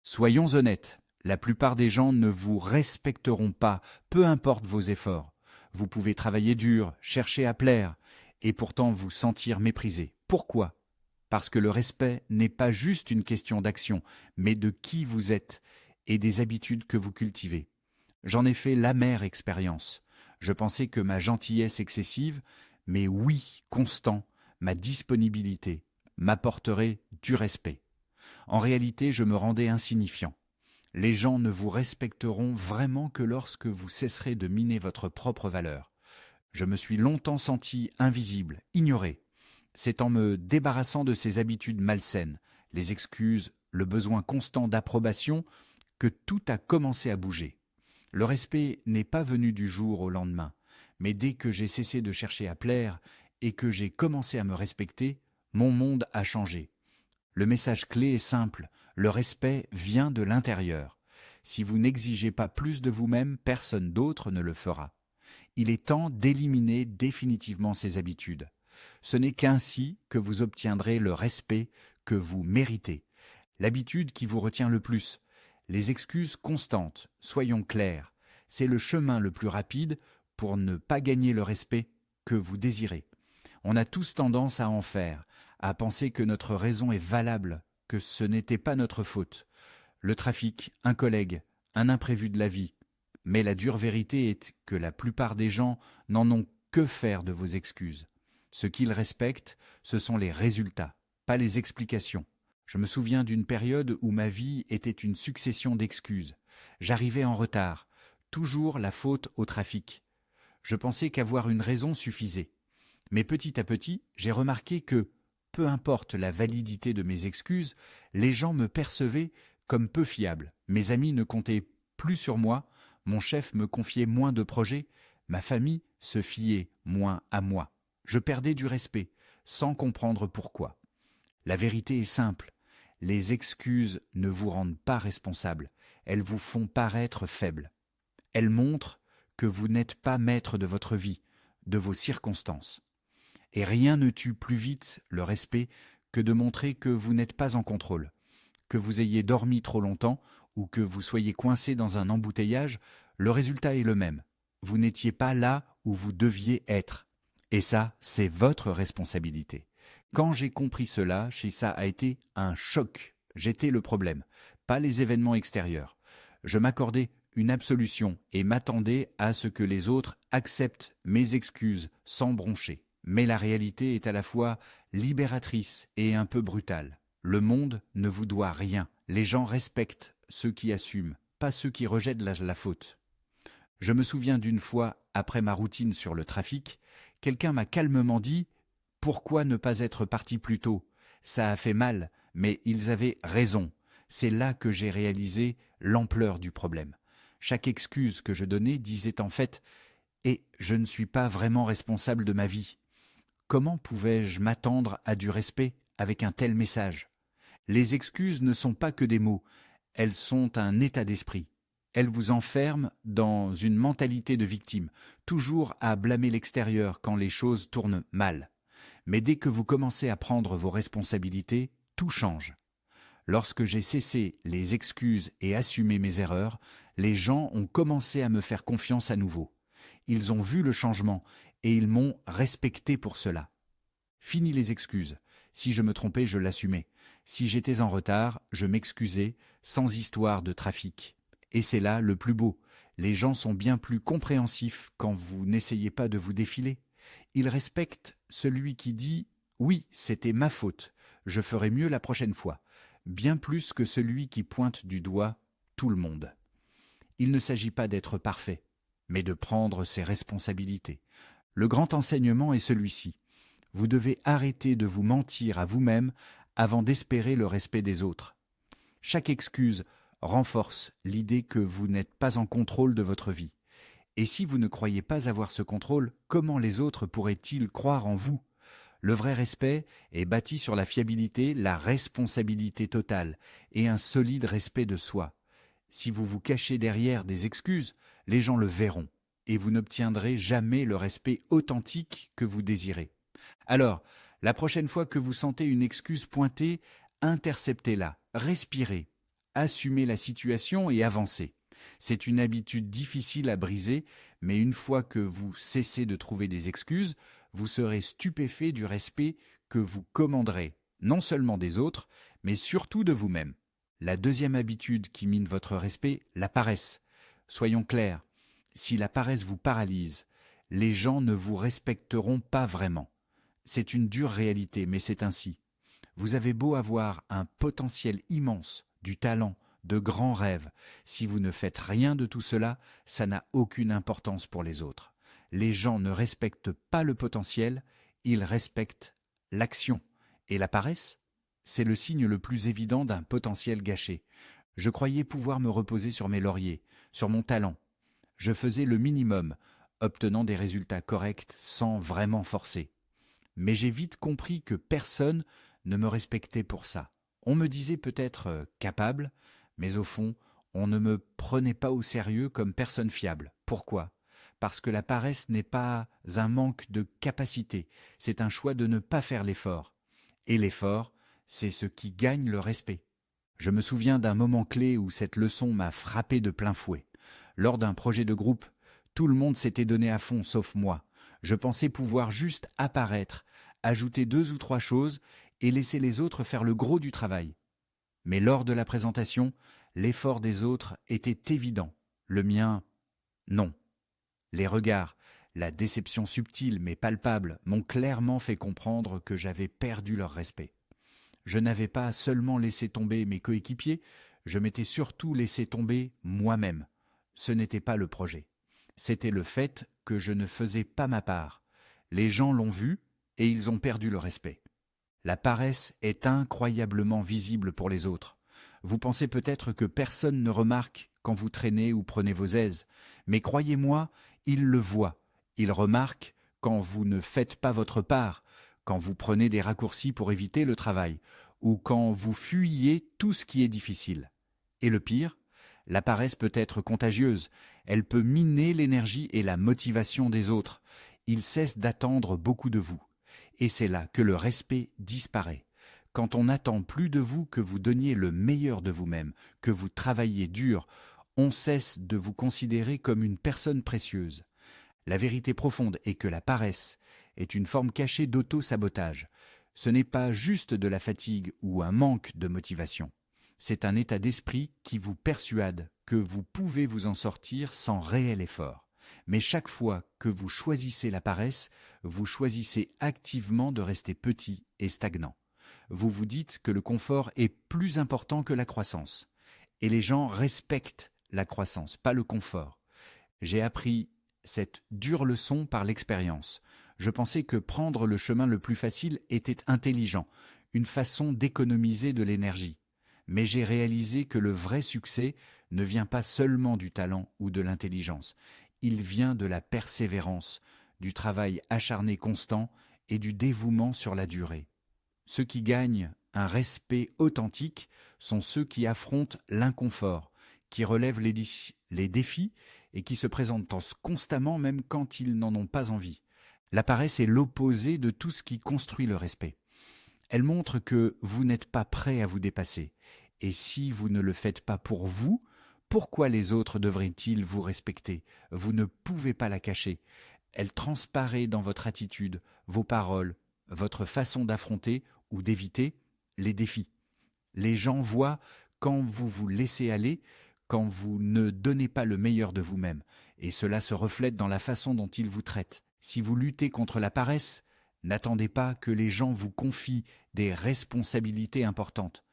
Soyons honnêtes, la plupart des gens ne vous respecteront pas, peu importe vos efforts. Vous pouvez travailler dur, chercher à plaire, et pourtant vous sentir méprisé. Pourquoi? Parce que le respect n'est pas juste une question d'action, mais de qui vous êtes et des habitudes que vous cultivez. J'en ai fait l'amère expérience. Je pensais que ma gentillesse excessive, mes oui constants, ma disponibilité, m'apporteraient du respect. En réalité, je me rendais insignifiant. Les gens ne vous respecteront vraiment que lorsque vous cesserez de miner votre propre valeur. Je me suis longtemps senti invisible, ignoré. C'est en me débarrassant de ces habitudes malsaines, les excuses, le besoin constant d'approbation, que tout a commencé à bouger. Le respect n'est pas venu du jour au lendemain, mais dès que j'ai cessé de chercher à plaire et que j'ai commencé à me respecter, mon monde a changé. Le message clé est simple, le respect vient de l'intérieur. Si vous n'exigez pas plus de vous-même, personne d'autre ne le fera. Il est temps d'éliminer définitivement ces habitudes. Ce n'est qu'ainsi que vous obtiendrez le respect que vous méritez. L'habitude qui vous retient le plus, les excuses constantes, soyons clairs, c'est le chemin le plus rapide pour ne pas gagner le respect que vous désirez. On a tous tendance à en faire, à penser que notre raison est valable, que ce n'était pas notre faute. Le trafic, un collègue, un imprévu de la vie. Mais la dure vérité est que la plupart des gens n'en ont que faire de vos excuses. Ce qu'ils respectent, ce sont les résultats, pas les explications. Je me souviens d'une période où ma vie était une succession d'excuses. J'arrivais en retard, toujours la faute au trafic. Je pensais qu'avoir une raison suffisait. Mais petit à petit, j'ai remarqué que, peu importe la validité de mes excuses, les gens me percevaient comme peu fiable. Mes amis ne comptaient plus sur moi, mon chef me confiait moins de projets, ma famille se fiait moins à moi. Je perdais du respect, sans comprendre pourquoi. La vérité est simple, les excuses ne vous rendent pas responsable, elles vous font paraître faible. Elles montrent que vous n'êtes pas maître de votre vie, de vos circonstances. Et rien ne tue plus vite le respect que de montrer que vous n'êtes pas en contrôle. Que vous ayez dormi trop longtemps ou que vous soyez coincé dans un embouteillage, le résultat est le même. Vous n'étiez pas là où vous deviez être. Et ça, c'est votre responsabilité. Quand j'ai compris cela, ça a été un choc. J'étais le problème, pas les événements extérieurs. Je m'accordais une absolution et m'attendais à ce que les autres acceptent mes excuses sans broncher. Mais la réalité est à la fois libératrice et un peu brutale. Le monde ne vous doit rien. Les gens respectent ceux qui assument, pas ceux qui rejettent la faute. Je me souviens d'une fois, après ma routine sur le trafic, quelqu'un m'a calmement dit « Pourquoi ne pas être parti plus tôt? Ça a fait mal, mais ils avaient raison. » C'est là que j'ai réalisé l'ampleur du problème. Chaque excuse que je donnais disait en fait « Et je ne suis pas vraiment responsable de ma vie. » Comment pouvais-je m'attendre à du respect avec un tel message? Les excuses ne sont pas que des mots, elles sont un état d'esprit. Elles vous enferment dans une mentalité de victime, toujours à blâmer l'extérieur quand les choses tournent mal. Mais dès que vous commencez à prendre vos responsabilités, tout change. Lorsque j'ai cessé les excuses et assumé mes erreurs, les gens ont commencé à me faire confiance à nouveau. Ils ont vu le changement et ils m'ont respecté pour cela. Fini les excuses. Si je me trompais, je l'assumais. Si j'étais en retard, je m'excusais, sans histoire de trafic. Et c'est là le plus beau. Les gens sont bien plus compréhensifs quand vous n'essayez pas de vous défiler. Ils respectent celui qui dit « Oui, c'était ma faute, je ferai mieux la prochaine fois », bien plus que celui qui pointe du doigt tout le monde. Il ne s'agit pas d'être parfait, mais de prendre ses responsabilités. Le grand enseignement est celui-ci. Vous devez arrêter de vous mentir à vous-même avant d'espérer le respect des autres. Chaque excuse renforce l'idée que vous n'êtes pas en contrôle de votre vie. Et si vous ne croyez pas avoir ce contrôle, comment les autres pourraient-ils croire en vous? Le vrai respect est bâti sur la fiabilité, la responsabilité totale et un solide respect de soi. Si vous vous cachez derrière des excuses, les gens le verront et vous n'obtiendrez jamais le respect authentique que vous désirez. Alors, la prochaine fois que vous sentez une excuse pointée, interceptez-la, respirez. assumer la situation et avancer. C'est une habitude difficile à briser, mais une fois que vous cessez de trouver des excuses, vous serez stupéfait du respect que vous commanderez, non seulement des autres, mais surtout de vous-même. La deuxième habitude qui mine votre respect, la paresse. Soyons clairs, si la paresse vous paralyse, les gens ne vous respecteront pas vraiment. C'est une dure réalité, mais c'est ainsi. Vous avez beau avoir un potentiel immense, du talent, de grands rêves. Si vous ne faites rien de tout cela, ça n'a aucune importance pour les autres. Les gens ne respectent pas le potentiel, ils respectent l'action. Et la paresse, c'est le signe le plus évident d'un potentiel gâché. Je croyais pouvoir me reposer sur mes lauriers, sur mon talent. Je faisais le minimum, obtenant des résultats corrects sans vraiment forcer. Mais j'ai vite compris que personne ne me respectait pour ça. On me disait peut-être capable, mais au fond, on ne me prenait pas au sérieux comme personne fiable. Pourquoi ? Parce que la paresse n'est pas un manque de capacité, c'est un choix de ne pas faire l'effort. Et l'effort, c'est ce qui gagne le respect. Je me souviens d'un moment clé où cette leçon m'a frappé de plein fouet. Lors d'un projet de groupe, tout le monde s'était donné à fond sauf moi. Je pensais pouvoir juste apparaître, ajouter 2 ou 3 choses et laisser les autres faire le gros du travail. Mais lors de la présentation, l'effort des autres était évident. Le mien, non. Les regards, la déception subtile mais palpable m'ont clairement fait comprendre que j'avais perdu leur respect. Je n'avais pas seulement laissé tomber mes coéquipiers, je m'étais surtout laissé tomber moi-même. Ce n'était pas le projet. C'était le fait que je ne faisais pas ma part. Les gens l'ont vu et ils ont perdu le respect. La paresse est incroyablement visible pour les autres. Vous pensez peut-être que personne ne remarque quand vous traînez ou prenez vos aises, mais croyez-moi, ils le voient. Ils remarquent quand vous ne faites pas votre part, quand vous prenez des raccourcis pour éviter le travail, ou quand vous fuyez tout ce qui est difficile. Et le pire, la paresse peut être contagieuse, elle peut miner l'énergie et la motivation des autres. Ils cessent d'attendre beaucoup de vous. Et c'est là que le respect disparaît. Quand on n'attend plus de vous que vous donniez le meilleur de vous-même, que vous travailliez dur, on cesse de vous considérer comme une personne précieuse. La vérité profonde est que la paresse est une forme cachée d'auto-sabotage. Ce n'est pas juste de la fatigue ou un manque de motivation. C'est un état d'esprit qui vous persuade que vous pouvez vous en sortir sans réel effort. Mais chaque fois que vous choisissez la paresse, vous choisissez activement de rester petit et stagnant. Vous vous dites que le confort est plus important que la croissance. Et les gens respectent la croissance, pas le confort. J'ai appris cette dure leçon par l'expérience. Je pensais que prendre le chemin le plus facile était intelligent, une façon d'économiser de l'énergie. Mais j'ai réalisé que le vrai succès ne vient pas seulement du talent ou de l'intelligence. Il vient de la persévérance, du travail acharné constant et du dévouement sur la durée. Ceux qui gagnent un respect authentique sont ceux qui affrontent l'inconfort, qui relèvent les défis et qui se présentent constamment même quand ils n'en ont pas envie. La paresse est l'opposé de tout ce qui construit le respect. Elle montre que vous n'êtes pas prêt à vous dépasser. Et si vous ne le faites pas pour vous, pourquoi les autres devraient-ils vous respecter ? Vous ne pouvez pas la cacher. Elle transparaît dans votre attitude, vos paroles, votre façon d'affronter ou d'éviter les défis. Les gens voient quand vous vous laissez aller, quand vous ne donnez pas le meilleur de vous-même, et cela se reflète dans la façon dont ils vous traitent. Si vous luttez contre la paresse, n'attendez pas que les gens vous confient des responsabilités importantes.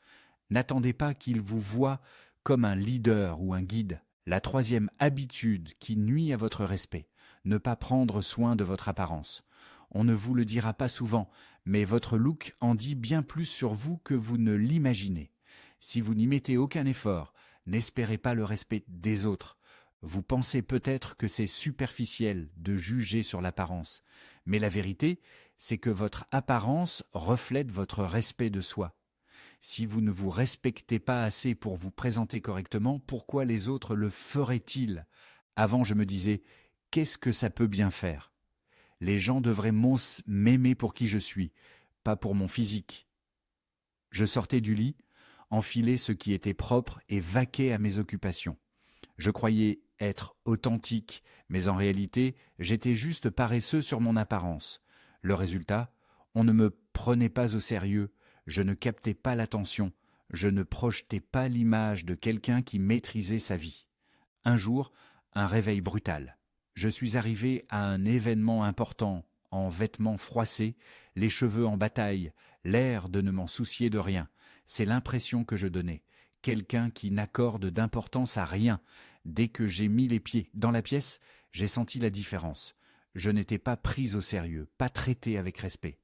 N'attendez pas qu'ils vous voient comme un leader ou un guide. La troisième habitude qui nuit à votre respect, ne pas prendre soin de votre apparence. On ne vous le dira pas souvent, mais votre look en dit bien plus sur vous que vous ne l'imaginez. Si vous n'y mettez aucun effort, n'espérez pas le respect des autres. Vous pensez peut-être que c'est superficiel de juger sur l'apparence, mais la vérité, c'est que votre apparence reflète votre respect de soi. Si vous ne vous respectez pas assez pour vous présenter correctement, pourquoi les autres le feraient-ils ? Avant, je me disais, qu'est-ce que ça peut bien faire ? Les gens devraient m'aimer pour qui je suis, pas pour mon physique. Je sortais du lit, enfiler ce qui était propre et vaquer à mes occupations. Je croyais être authentique, mais en réalité, j'étais juste paresseux sur mon apparence. Le résultat, on ne me prenait pas au sérieux, je ne captais pas l'attention, je ne projetais pas l'image de quelqu'un qui maîtrisait sa vie. Un jour, un réveil brutal. Je suis arrivé à un événement important, en vêtements froissés, les cheveux en bataille, l'air de ne m'en soucier de rien. C'est l'impression que je donnais. Quelqu'un qui n'accorde d'importance à rien. Dès que j'ai mis les pieds dans la pièce, j'ai senti la différence. Je n'étais pas pris au sérieux, pas traité avec respect.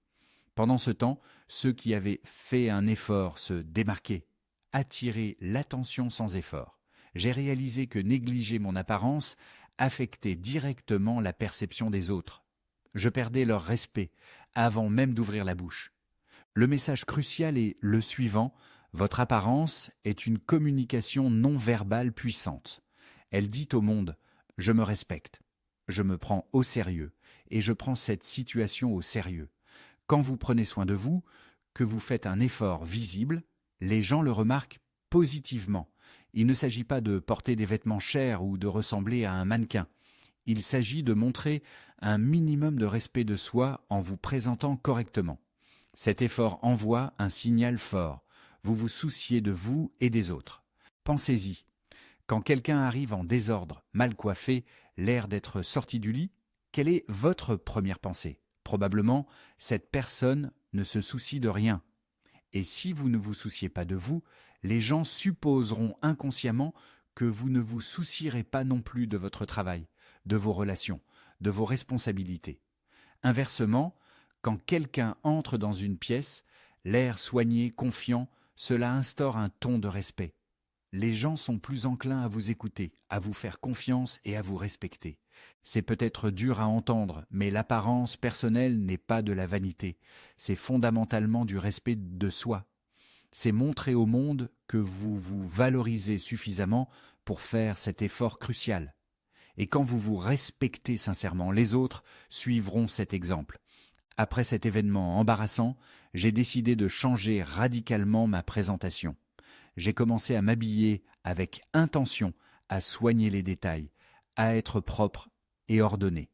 Pendant ce temps, ceux qui avaient fait un effort se démarquaient, attiraient l'attention sans effort. J'ai réalisé que négliger mon apparence affectait directement la perception des autres. Je perdais leur respect avant même d'ouvrir la bouche. Le message crucial est le suivant: votre apparence est une communication non verbale puissante. Elle dit au monde: je me respecte, je me prends au sérieux et je prends cette situation au sérieux. Quand vous prenez soin de vous, que vous faites un effort visible, les gens le remarquent positivement. Il ne s'agit pas de porter des vêtements chers ou de ressembler à un mannequin. Il s'agit de montrer un minimum de respect de soi en vous présentant correctement. Cet effort envoie un signal fort. Vous vous souciez de vous et des autres. Pensez-y. Quand quelqu'un arrive en désordre, mal coiffé, l'air d'être sorti du lit, quelle est votre première pensée? Probablement, cette personne ne se soucie de rien. Et si vous ne vous souciez pas de vous, les gens supposeront inconsciemment que vous ne vous soucierez pas non plus de votre travail, de vos relations, de vos responsabilités. Inversement, quand quelqu'un entre dans une pièce, l'air soigné, confiant, cela instaure un ton de respect. Les gens sont plus enclins à vous écouter, à vous faire confiance et à vous respecter. C'est peut-être dur à entendre, mais l'apparence personnelle n'est pas de la vanité. C'est fondamentalement du respect de soi. C'est montrer au monde que vous vous valorisez suffisamment pour faire cet effort crucial. Et quand vous vous respectez sincèrement, les autres suivront cet exemple. Après cet événement embarrassant, j'ai décidé de changer radicalement ma présentation. J'ai commencé à m'habiller avec intention, à soigner les détails, à être propre et ordonné.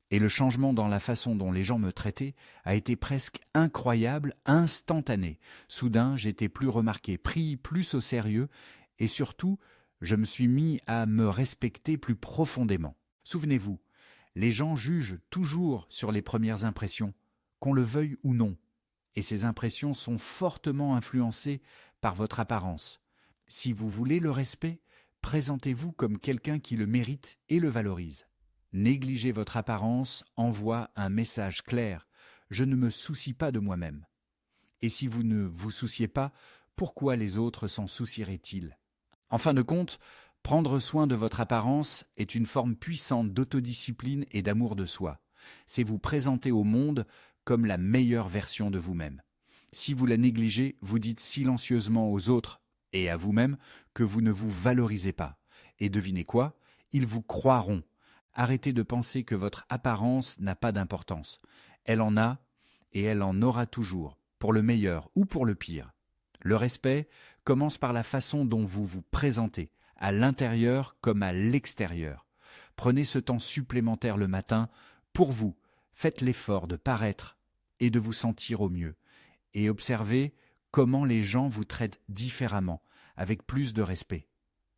Et le changement dans la façon dont les gens me traitaient a été presque incroyable, instantané. Soudain, j'étais plus remarqué, pris plus au sérieux, et surtout, je me suis mis à me respecter plus profondément. Souvenez-vous, les gens jugent toujours sur les premières impressions, qu'on le veuille ou non, et ces impressions sont fortement influencées par votre apparence. Si vous voulez le respect, présentez-vous comme quelqu'un qui le mérite et le valorise. Négliger votre apparence envoie un message clair: je ne me soucie pas de moi-même. Et si vous ne vous souciez pas, pourquoi les autres s'en soucieraient-ils? En fin de compte, prendre soin de votre apparence est une forme puissante d'autodiscipline et d'amour de soi. C'est vous présenter au monde comme la meilleure version de vous-même. Si vous la négligez, vous dites silencieusement aux autres et à vous-même que vous ne vous valorisez pas. Et devinez quoi? Ils vous croiront. Arrêtez de penser que votre apparence n'a pas d'importance. Elle en a et elle en aura toujours, pour le meilleur ou pour le pire. Le respect commence par la façon dont vous vous présentez, à l'intérieur comme à l'extérieur. Prenez ce temps supplémentaire le matin pour vous. Faites l'effort de paraître et de vous sentir au mieux. Et observez comment les gens vous traitent différemment, avec plus de respect.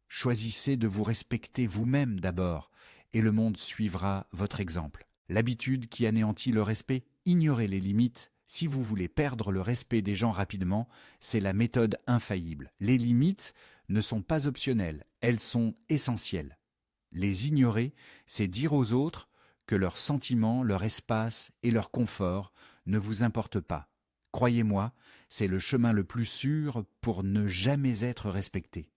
Choisissez de vous respecter vous-même d'abord, et le monde suivra votre exemple. L'habitude qui anéantit le respect, ignorez les limites. Si vous voulez perdre le respect des gens rapidement, c'est la méthode infaillible. Les limites ne sont pas optionnelles, elles sont essentielles. Les ignorer, c'est dire aux autres que leurs sentiments, leur espace et leur confort ne vous importent pas. Croyez-moi, c'est le chemin le plus sûr pour ne jamais être respecté.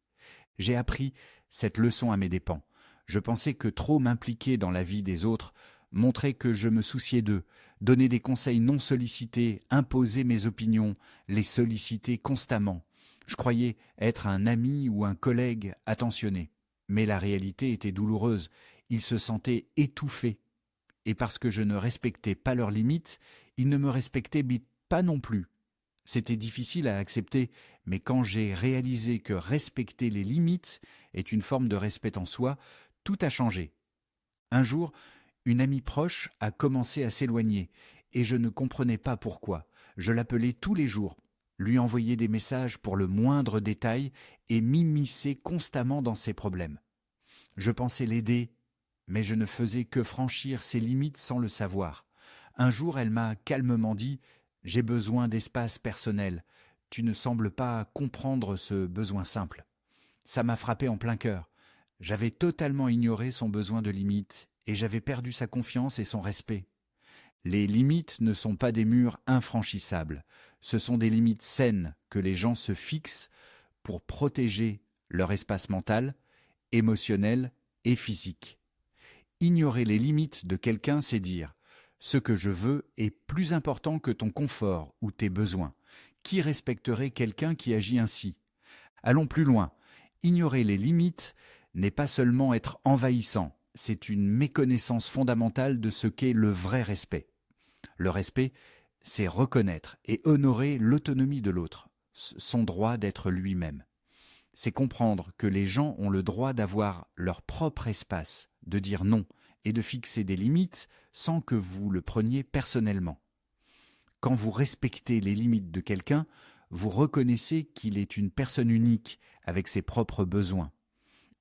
J'ai appris cette leçon à mes dépens. Je pensais que trop m'impliquer dans la vie des autres montrait que je me souciais d'eux, donner des conseils non sollicités, imposer mes opinions, les solliciter constamment. Je croyais être un ami ou un collègue attentionné. Mais la réalité était douloureuse. Ils se sentaient étouffés. Et parce que je ne respectais pas leurs limites, ils ne me respectaient pas non plus. C'était difficile à accepter, mais quand j'ai réalisé que respecter les limites est une forme de respect en soi, tout a changé. Un jour, une amie proche a commencé à s'éloigner, et je ne comprenais pas pourquoi. Je l'appelais tous les jours, lui envoyais des messages pour le moindre détail et m'immisçais constamment dans ses problèmes. Je pensais l'aider, mais je ne faisais que franchir ses limites sans le savoir. Un jour, elle m'a calmement dit « J'ai besoin d'espace personnel. Tu ne sembles pas comprendre ce besoin simple. » Ça m'a frappé en plein cœur. J'avais totalement ignoré son besoin de limites et j'avais perdu sa confiance et son respect. Les limites ne sont pas des murs infranchissables. Ce sont des limites saines que les gens se fixent pour protéger leur espace mental, émotionnel et physique. Ignorer les limites de quelqu'un, c'est dire « ce que je veux est plus important que ton confort ou tes besoins ». Qui respecterait quelqu'un qui agit ainsi? Allons plus loin. Ignorer les limites n'est pas seulement être envahissant, c'est une méconnaissance fondamentale de ce qu'est le vrai respect. Le respect, c'est reconnaître et honorer l'autonomie de l'autre, son droit d'être lui-même. C'est comprendre que les gens ont le droit d'avoir leur propre espace, de dire non et de fixer des limites sans que vous le preniez personnellement. Quand vous respectez les limites de quelqu'un, vous reconnaissez qu'il est une personne unique avec ses propres besoins.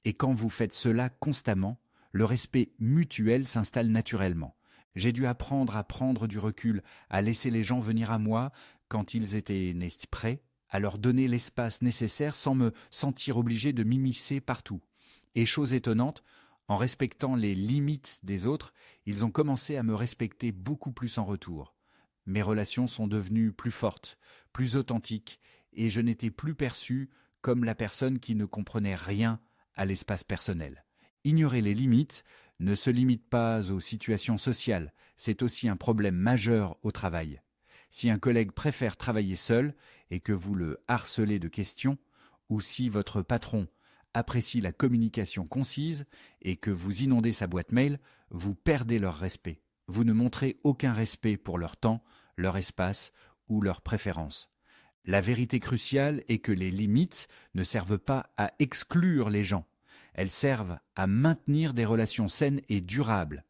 Et quand vous faites cela constamment, le respect mutuel s'installe naturellement. J'ai dû apprendre à prendre du recul, à laisser les gens venir à moi quand ils étaient prêts, à leur donner l'espace nécessaire sans me sentir obligé de m'immiscer partout. Et chose étonnante, en respectant les limites des autres, ils ont commencé à me respecter beaucoup plus en retour. Mes relations sont devenues plus fortes, plus authentiques, et je n'étais plus perçu comme la personne qui ne comprenait rien à l'espace personnel. Ignorer les limites ne se limite pas aux situations sociales, c'est aussi un problème majeur au travail. Si un collègue préfère travailler seul et que vous le harcelez de questions, ou si votre patron apprécie la communication concise et que vous inondez sa boîte mail, vous perdez leur respect. Vous ne montrez aucun respect pour leur temps, leur espace ou leurs préférences. La vérité cruciale est que les limites ne servent pas à exclure les gens. Elles servent à maintenir des relations saines et durables.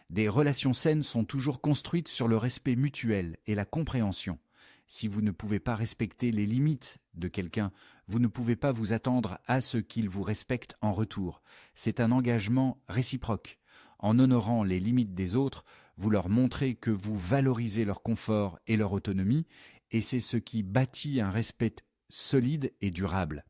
Des relations saines sont toujours construites sur le respect mutuel et la compréhension. Si vous ne pouvez pas respecter les limites de quelqu'un, vous ne pouvez pas vous attendre à ce qu'il vous respecte en retour. C'est un engagement réciproque. En honorant les limites des autres, vous leur montrez que vous valorisez leur confort et leur autonomie, et c'est ce qui bâtit un respect solide et durable.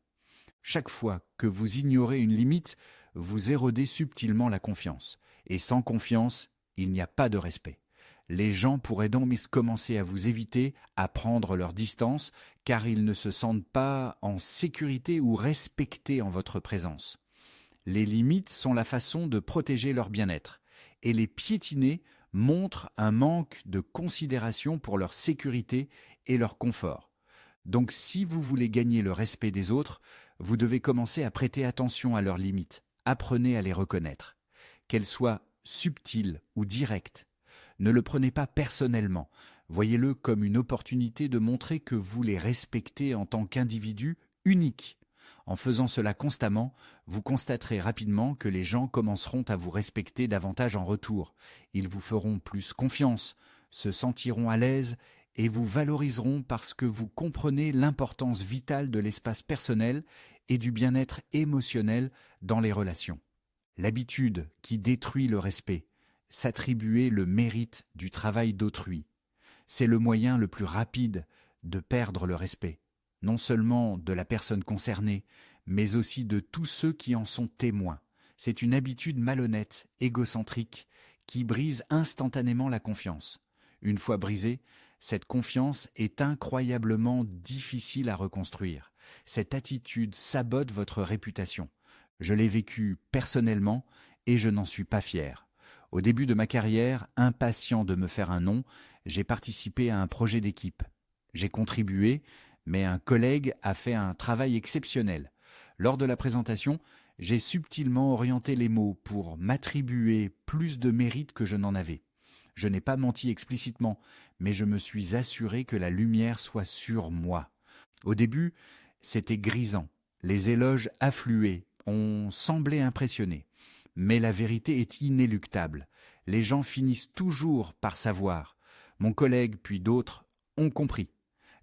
Chaque fois que vous ignorez une limite, vous érodez subtilement la confiance. Et sans confiance, il n'y a pas de respect. Les gens pourraient donc commencer à vous éviter, à prendre leur distance, car ils ne se sentent pas en sécurité ou respectés en votre présence. Les limites sont la façon de protéger leur bien-être, et les piétiner montrent un manque de considération pour leur sécurité et leur confort. Donc si vous voulez gagner le respect des autres, vous devez commencer à prêter attention à leurs limites. Apprenez à les reconnaître. Qu'elles soient subtiles ou directes. Ne le prenez pas personnellement. Voyez-le comme une opportunité de montrer que vous les respectez en tant qu'individus uniques. En faisant cela constamment, vous constaterez rapidement que les gens commenceront à vous respecter davantage en retour. Ils vous feront plus confiance, se sentiront à l'aise et vous valoriseront parce que vous comprenez l'importance vitale de l'espace personnel et du bien-être émotionnel dans les relations. L'habitude qui détruit le respect, s'attribuer le mérite du travail d'autrui, c'est le moyen le plus rapide de perdre le respect, non seulement de la personne concernée, mais aussi de tous ceux qui en sont témoins. C'est une habitude malhonnête, égocentrique, qui brise instantanément la confiance. Une fois brisée, cette confiance est incroyablement difficile à reconstruire. Cette attitude sabote votre réputation. Je l'ai vécu personnellement et je n'en suis pas fier. Au début de ma carrière, impatient de me faire un nom, j'ai participé à un projet d'équipe. J'ai contribué, mais un collègue a fait un travail exceptionnel. Lors de la présentation, j'ai subtilement orienté les mots pour m'attribuer plus de mérite que je n'en avais. Je n'ai pas menti explicitement, mais je me suis assuré que la lumière soit sur moi. Au début, c'était grisant. Les éloges affluaient, on semblait impressionné. Mais la vérité est inéluctable. Les gens finissent toujours par savoir. Mon collègue puis d'autres ont compris.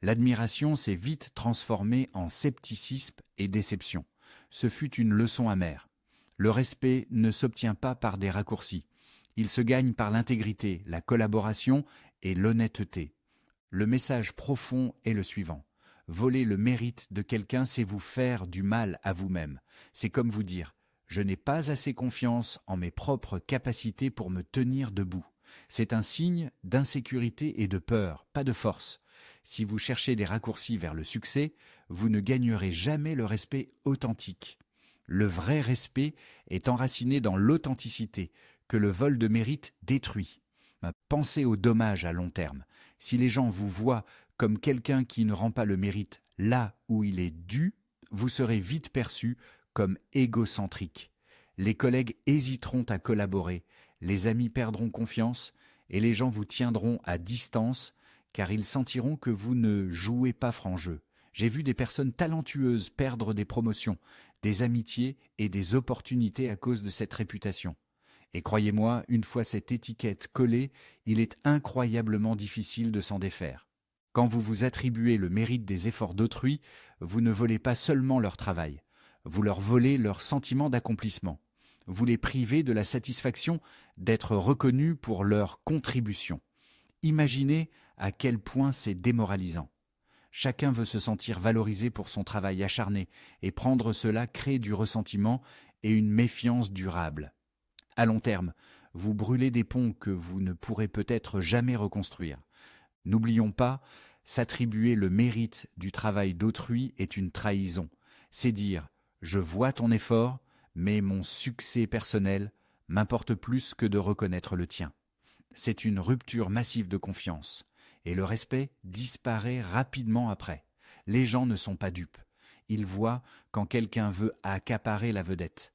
L'admiration s'est vite transformée en scepticisme et déception. Ce fut une leçon amère. Le respect ne s'obtient pas par des raccourcis. Il se gagne par l'intégrité, la collaboration et l'honnêteté. Le message profond est le suivant. Voler le mérite de quelqu'un, c'est vous faire du mal à vous-même. C'est comme vous dire « Je n'ai pas assez confiance en mes propres capacités pour me tenir debout ». C'est un signe d'insécurité et de peur, pas de force. Si vous cherchez des raccourcis vers le succès, vous ne gagnerez jamais le respect authentique. Le vrai respect est enraciné dans l'authenticité, que le vol de mérite détruit. Pensez au dommage à long terme. Si les gens vous voient comme quelqu'un qui ne rend pas le mérite là où il est dû, vous serez vite perçu comme égocentrique. Les collègues hésiteront à collaborer, les amis perdront confiance et les gens vous tiendront à distance car ils sentiront que vous ne jouez pas franc jeu. J'ai vu des personnes talentueuses perdre des promotions, des amitiés et des opportunités à cause de cette réputation. Et croyez-moi, une fois cette étiquette collée, il est incroyablement difficile de s'en défaire. Quand vous vous attribuez le mérite des efforts d'autrui, vous ne volez pas seulement leur travail, vous leur volez leur sentiment d'accomplissement. Vous les privez de la satisfaction d'être reconnus pour leur contribution. Imaginez à quel point c'est démoralisant. Chacun veut se sentir valorisé pour son travail acharné et prendre cela crée du ressentiment et une méfiance durable. À long terme, vous brûlez des ponts que vous ne pourrez peut-être jamais reconstruire. N'oublions pas, s'attribuer le mérite du travail d'autrui est une trahison. C'est dire « je vois ton effort, mais mon succès personnel m'importe plus que de reconnaître le tien ». C'est une rupture massive de confiance. Et le respect disparaît rapidement après. Les gens ne sont pas dupes. Ils voient quand quelqu'un veut accaparer la vedette.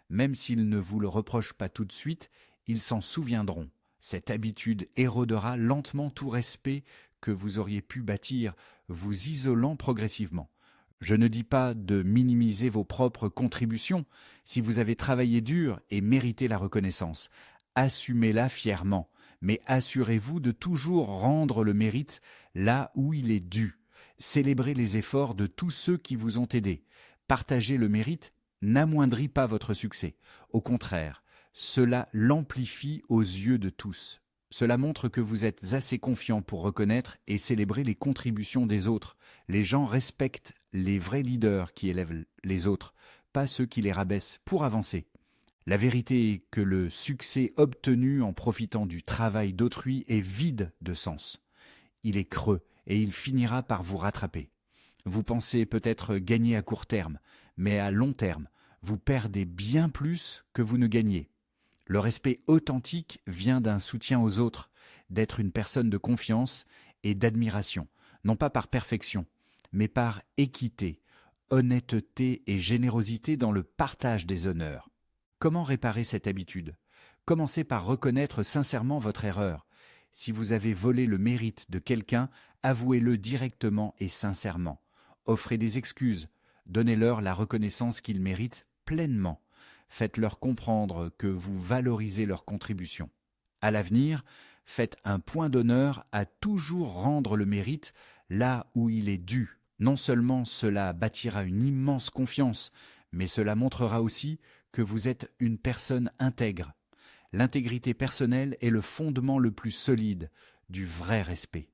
Même s'ils ne vous le reprochent pas tout de suite, ils s'en souviendront. Cette habitude érodera lentement tout respect que vous auriez pu bâtir, vous isolant progressivement. Je ne dis pas de minimiser vos propres contributions. Si vous avez travaillé dur et mérité la reconnaissance, assumez-la fièrement. Mais assurez-vous de toujours rendre le mérite là où il est dû. Célébrez les efforts de tous ceux qui vous ont aidé. Partager le mérite n'amoindrit pas votre succès. Au contraire, cela l'amplifie aux yeux de tous. Cela montre que vous êtes assez confiant pour reconnaître et célébrer les contributions des autres. Les gens respectent les vrais leaders qui élèvent les autres, pas ceux qui les rabaissent pour avancer. La vérité est que le succès obtenu en profitant du travail d'autrui est vide de sens. Il est creux et il finira par vous rattraper. Vous pensez peut-être gagner à court terme, mais à long terme, vous perdez bien plus que vous ne gagnez. Le respect authentique vient d'un soutien aux autres, d'être une personne de confiance et d'admiration, non pas par perfection, mais par équité, honnêteté et générosité dans le partage des honneurs. Comment réparer cette habitude? Commencez par reconnaître sincèrement votre erreur. Si vous avez volé le mérite de quelqu'un, avouez-le directement et sincèrement. Offrez des excuses. Donnez-leur la reconnaissance qu'ils méritent pleinement. Faites-leur comprendre que vous valorisez leur contribution. À l'avenir, faites un point d'honneur à toujours rendre le mérite là où il est dû. Non seulement cela bâtira une immense confiance, mais cela montrera aussi que vous êtes une personne intègre. L'intégrité personnelle est le fondement le plus solide du vrai respect.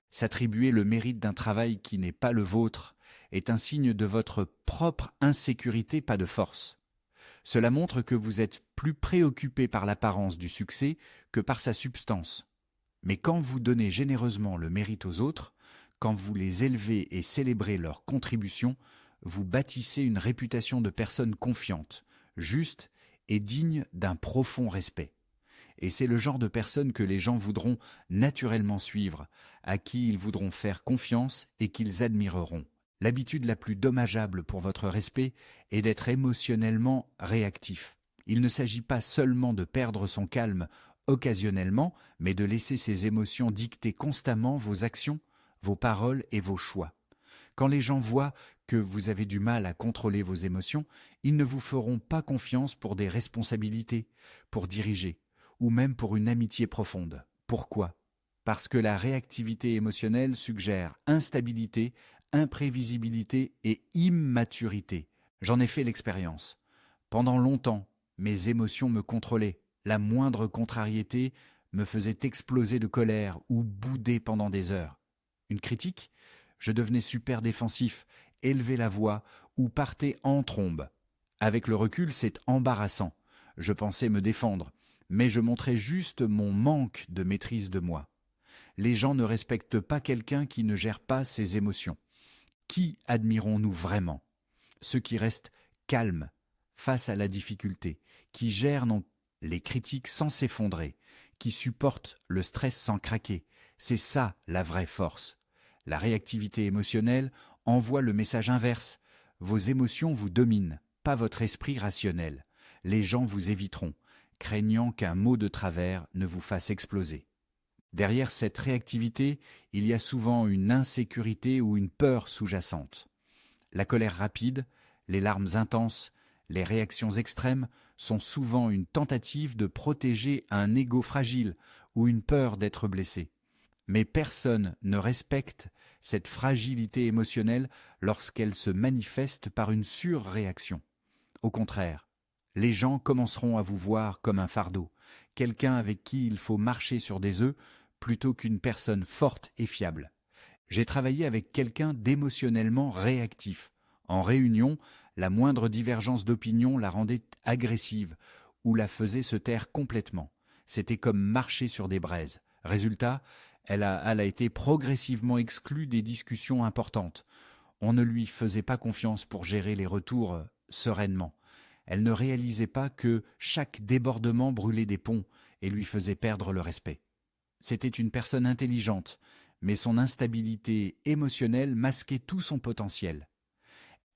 S'attribuer le mérite d'un travail qui n'est pas le vôtre est un signe de votre propre insécurité, pas de force. Cela montre que vous êtes plus préoccupé par l'apparence du succès que par sa substance. Mais quand vous donnez généreusement le mérite aux autres, quand vous les élevez et célébrez leurs contributions, vous bâtissez une réputation de personne confiante, juste et digne d'un profond respect. Et c'est le genre de personne que les gens voudront naturellement suivre, à qui ils voudront faire confiance et qu'ils admireront. L'habitude la plus dommageable pour votre respect est d'être émotionnellement réactif. Il ne s'agit pas seulement de perdre son calme occasionnellement, mais de laisser ces émotions dicter constamment vos actions, vos paroles et vos choix. Quand les gens voient que vous avez du mal à contrôler vos émotions, ils ne vous feront pas confiance pour des responsabilités, pour diriger, ou même pour une amitié profonde. Pourquoi ? Parce que la réactivité émotionnelle suggère instabilité, imprévisibilité et immaturité. J'en ai fait l'expérience. Pendant longtemps, mes émotions me contrôlaient. La moindre contrariété me faisait exploser de colère ou bouder pendant des heures. Une critique ? Je devenais super défensif, élevais la voix ou partais en trombe. Avec le recul, c'est embarrassant. Je pensais me défendre, mais je montrais juste mon manque de maîtrise de moi. Les gens ne respectent pas quelqu'un qui ne gère pas ses émotions. Qui admirons-nous vraiment ? Ceux qui restent calmes face à la difficulté, qui gèrent les critiques sans s'effondrer, qui supportent le stress sans craquer. C'est ça la vraie force. La réactivité émotionnelle envoie le message inverse. Vos émotions vous dominent, pas votre esprit rationnel. Les gens vous éviteront, craignant qu'un mot de travers ne vous fasse exploser. Derrière cette réactivité, il y a souvent une insécurité ou une peur sous-jacente. La colère rapide, les larmes intenses, les réactions extrêmes sont souvent une tentative de protéger un ego fragile ou une peur d'être blessé. Mais personne ne respecte cette fragilité émotionnelle lorsqu'elle se manifeste par une surréaction. Au contraire, les gens commenceront à vous voir comme un fardeau, quelqu'un avec qui il faut marcher sur des œufs plutôt qu'une personne forte et fiable. J'ai travaillé avec quelqu'un d'émotionnellement réactif. En réunion, la moindre divergence d'opinion la rendait agressive ou la faisait se taire complètement. C'était comme marcher sur des braises. Résultat, elle a été progressivement exclue des discussions importantes. On ne lui faisait pas confiance pour gérer les retours sereinement. Elle ne réalisait pas que chaque débordement brûlait des ponts et lui faisait perdre le respect. C'était une personne intelligente, mais son instabilité émotionnelle masquait tout son potentiel.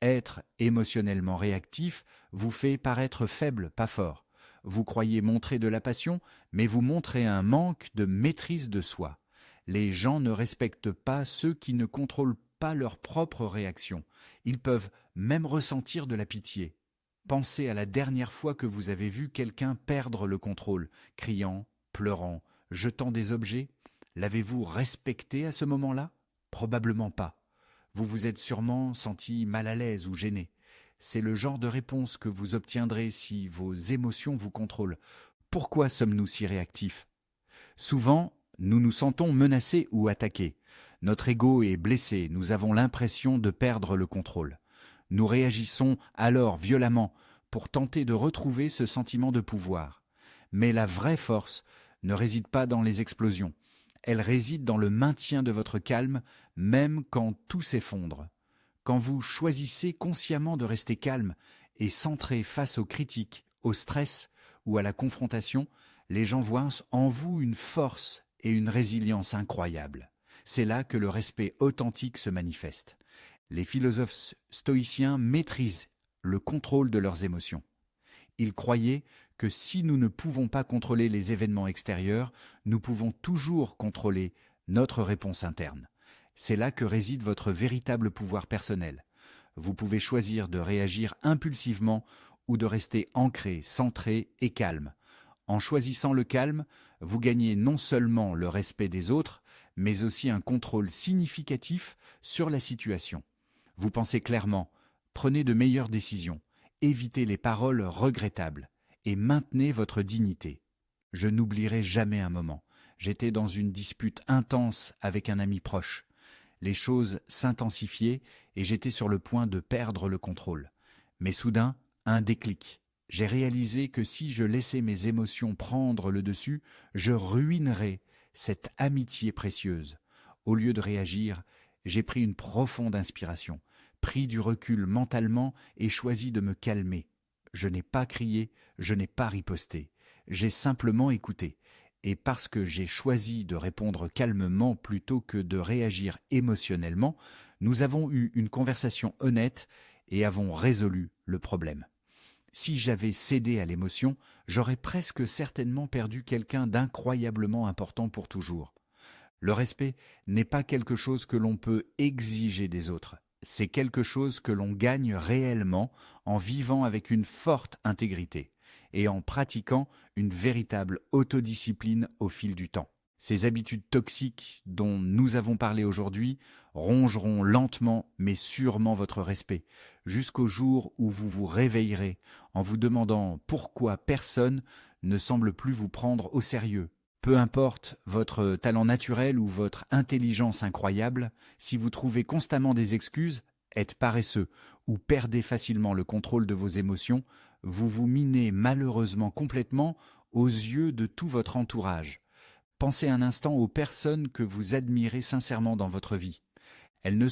Être émotionnellement réactif vous fait paraître faible, pas fort. Vous croyez montrer de la passion, mais vous montrez un manque de maîtrise de soi. Les gens ne respectent pas ceux qui ne contrôlent pas leurs propres réactions. Ils peuvent même ressentir de la pitié. Pensez à la dernière fois que vous avez vu quelqu'un perdre le contrôle, criant, pleurant, jetant des objets. L'avez-vous respecté à ce moment-là ? Probablement pas. Vous vous êtes sûrement senti mal à l'aise ou gêné. C'est le genre de réponse que vous obtiendrez si vos émotions vous contrôlent. Pourquoi sommes-nous si réactifs ? Souvent, nous nous sentons menacés ou attaqués. Notre ego est blessé, nous avons l'impression de perdre le contrôle. Nous réagissons alors violemment pour tenter de retrouver ce sentiment de pouvoir. Mais la vraie force ne réside pas dans les explosions. Elle réside dans le maintien de votre calme, même quand tout s'effondre. Quand vous choisissez consciemment de rester calme et centré face aux critiques, au stress ou à la confrontation, les gens voient en vous une force et une résilience incroyables. C'est là que le respect authentique se manifeste. Les philosophes stoïciens maîtrisent le contrôle de leurs émotions. Ils croyaient que si nous ne pouvons pas contrôler les événements extérieurs, nous pouvons toujours contrôler notre réponse interne. C'est là que réside votre véritable pouvoir personnel. Vous pouvez choisir de réagir impulsivement ou de rester ancré, centré et calme. En choisissant le calme, vous gagnez non seulement le respect des autres, mais aussi un contrôle significatif sur la situation. Vous pensez clairement, prenez de meilleures décisions, évitez les paroles regrettables et maintenez votre dignité. Je n'oublierai jamais un moment. J'étais dans une dispute intense avec un ami proche. Les choses s'intensifiaient et j'étais sur le point de perdre le contrôle. Mais soudain, un déclic. J'ai réalisé que si je laissais mes émotions prendre le dessus, je ruinerais cette amitié précieuse. Au lieu de réagir, j'ai pris une profonde inspiration, pris du recul mentalement et choisi de me calmer. Je n'ai pas crié, je n'ai pas riposté. J'ai simplement écouté. Et parce que j'ai choisi de répondre calmement plutôt que de réagir émotionnellement, nous avons eu une conversation honnête et avons résolu le problème. Si j'avais cédé à l'émotion, j'aurais presque certainement perdu quelqu'un d'incroyablement important pour toujours. Le respect n'est pas quelque chose que l'on peut exiger des autres. C'est quelque chose que l'on gagne réellement en vivant avec une forte intégrité et en pratiquant une véritable autodiscipline au fil du temps. Ces habitudes toxiques dont nous avons parlé aujourd'hui rongeront lentement mais sûrement votre respect, jusqu'au jour où vous vous réveillerez en vous demandant pourquoi personne ne semble plus vous prendre au sérieux. Peu importe votre talent naturel ou votre intelligence incroyable, si vous trouvez constamment des excuses, êtes paresseux ou perdez facilement le contrôle de vos émotions, vous vous minez malheureusement complètement aux yeux de tout votre entourage. Pensez un instant aux personnes que vous admirez sincèrement dans votre vie. Elles ne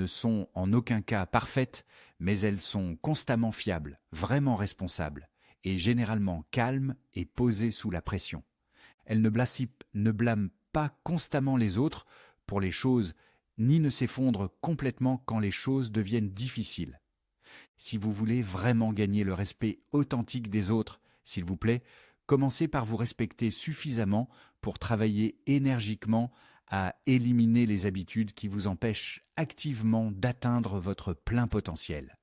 sont en aucun cas parfaites, mais elles sont constamment fiables, vraiment responsables, et généralement calmes et posées sous la pression. Elle ne blâme pas constamment les autres pour les choses, ni ne s'effondre complètement quand les choses deviennent difficiles. Si vous voulez vraiment gagner le respect authentique des autres, s'il vous plaît, commencez par vous respecter suffisamment pour travailler énergiquement à éliminer les habitudes qui vous empêchent activement d'atteindre votre plein potentiel.